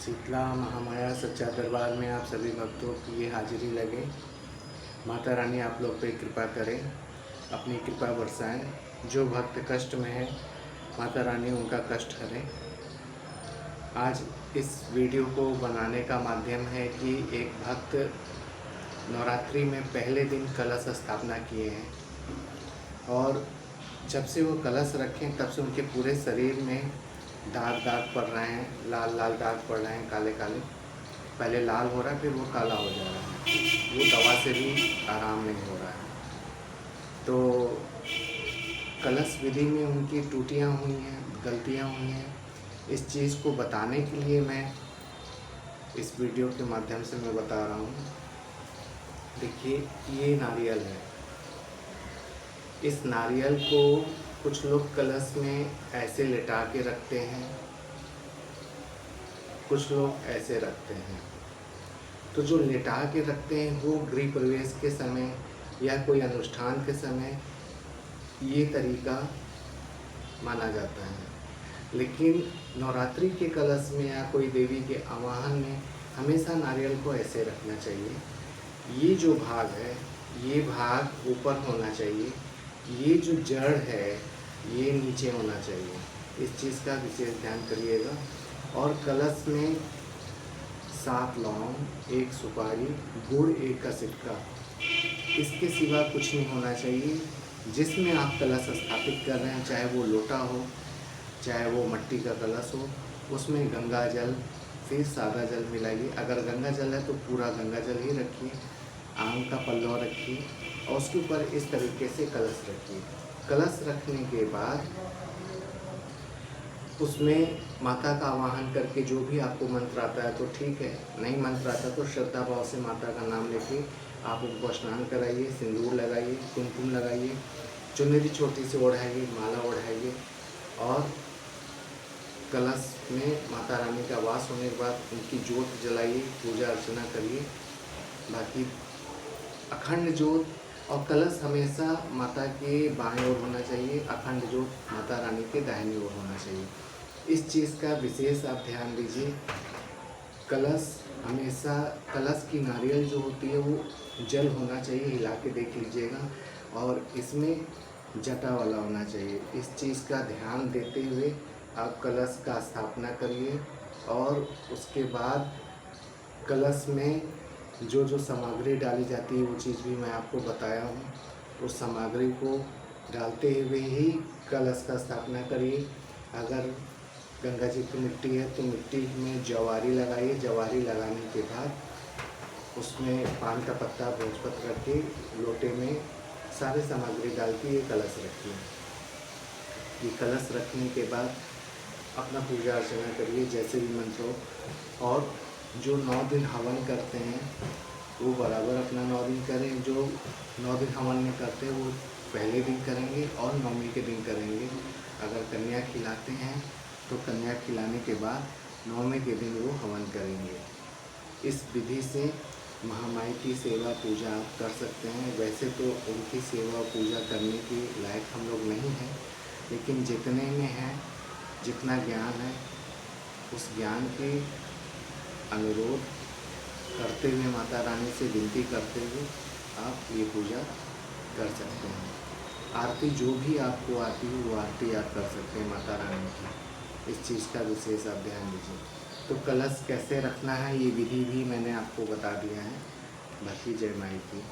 शीतला महामाया सच्चा दरबार में आप सभी भक्तों की ये हाजिरी लगे। माता रानी आप लोग पे कृपा करें, अपनी कृपा बरसाएं। जो भक्त कष्ट में है माता रानी उनका कष्ट हरें। आज इस वीडियो को बनाने का माध्यम है कि एक भक्त नवरात्रि में पहले दिन कलश स्थापना किए हैं और जब से वो कलश रखें तब से उनके पूरे शरीर में दाग दाग पड़ रहे हैं, लाल लाल दाग पड़ रहे हैं, काले काले। पहले लाल हो रहा है, फिर वो काला हो जा रहा है। वो दवा से भी आराम नहीं हो रहा है। तो कलश विधि में उनकी त्रुटियाँ हुई हैं, गलतियाँ हुई हैं। इस चीज़ को बताने के लिए मैं इस वीडियो के माध्यम से मैं बता रहा हूँ। देखिए, ये नारियल है। इस नारियल को कुछ लोग कलश में ऐसे लिटा के रखते हैं, कुछ लोग ऐसे रखते हैं। तो जो लिटा के रखते हैं वो गृह प्रवेश के समय या कोई अनुष्ठान के समय ये तरीका माना जाता है। लेकिन नवरात्रि के कलश में या कोई देवी के आवाहन में हमेशा नारियल को ऐसे रखना चाहिए। ये जो भाग है ये भाग ऊपर होना चाहिए, ये जो जड़ है ये नीचे होना चाहिए। इस चीज़ का विशेष ध्यान करिएगा। और कलश में 7 लौंग, 1 सुपारी, गुड़ 1 का सिक्का, इसके सिवा कुछ नहीं होना चाहिए। जिसमें आप कलश स्थापित कर रहे हैं, चाहे वो लोटा हो, चाहे वो मिट्टी का कलश हो, उसमें गंगा जल फिर सादा जल मिलाइए। अगर गंगा जल है तो पूरा गंगा जल ही रखिए, आम का पल्लव रखिए और उसके ऊपर इस तरीके से कलश रखिए। कलश रखने के बाद उसमें माता का आवाहन करके जो भी आपको मंत्र आता है तो ठीक है, नहीं मंत्र आता तो श्रद्धा भाव से माता का नाम लेके आप उनको स्नान कराइए, सिंदूर लगाइए, कुमकुम लगाइए, चुनरी छोटी सी ओढ़ाइए, माला ओढ़ाइए और कलश में माता रानी का वास होने के बाद उनकी जोत जलाइए, पूजा अर्चना करिए। बाकी अखंड जोत और कलश हमेशा माता के बाएं ओर होना चाहिए, अखंड जोत माता रानी के दाहिनी ओर होना चाहिए। इस चीज़ का विशेष आप ध्यान दीजिए। कलश हमेशा, कलश की नारियल जो होती है वो जल होना चाहिए, हिला के देख लीजिएगा, और इसमें जटा वाला होना चाहिए। इस चीज़ का ध्यान देते हुए आप कलश का स्थापना करिए। और उसके बाद कलश में जो जो सामग्री डाली जाती है वो चीज़ भी मैं आपको बताया हूँ। उस सामग्री को डालते हुए ही कलश का स्थापना करिए। अगर गंगा जी की मिट्टी है तो मिट्टी में जवारी लगाइए। जवारी लगाने के बाद उसमें पान का पत्ता, भोजपत्र रख के लोटे में सारे सामग्री डाल के ये कलश रखिए। ये कलश रखने के बाद अपना पूजा अर्चना करिए जैसे भी मंत्र हो। और जो 9 दिन हवन करते हैं वो बराबर अपना 9 दिन करें। जो 9 दिन हवन नहीं करते वो पहले दिन करेंगे और नवमी के दिन करेंगे। अगर कन्या खिलाते हैं तो कन्या खिलाने के बाद 9वें के दिन वो हवन करेंगे। इस विधि से महामाई की सेवा पूजा आप कर सकते हैं। वैसे तो उनकी सेवा पूजा करने के लायक हम लोग नहीं हैं, लेकिन जितने में है, जितना ज्ञान है, उस ज्ञान के अनुरोध करते हुए, माता रानी से विनती करते हुए आप ये पूजा कर सकते हैं। आरती जो भी आपको आती है वो आरती आप कर सकते हैं माता रानी की। इस चीज़ का विशेष आप ध्यान दीजिए। तो कलश कैसे रखना है ये विधि भी मैंने आपको बता दिया है। बाकी जय माई की।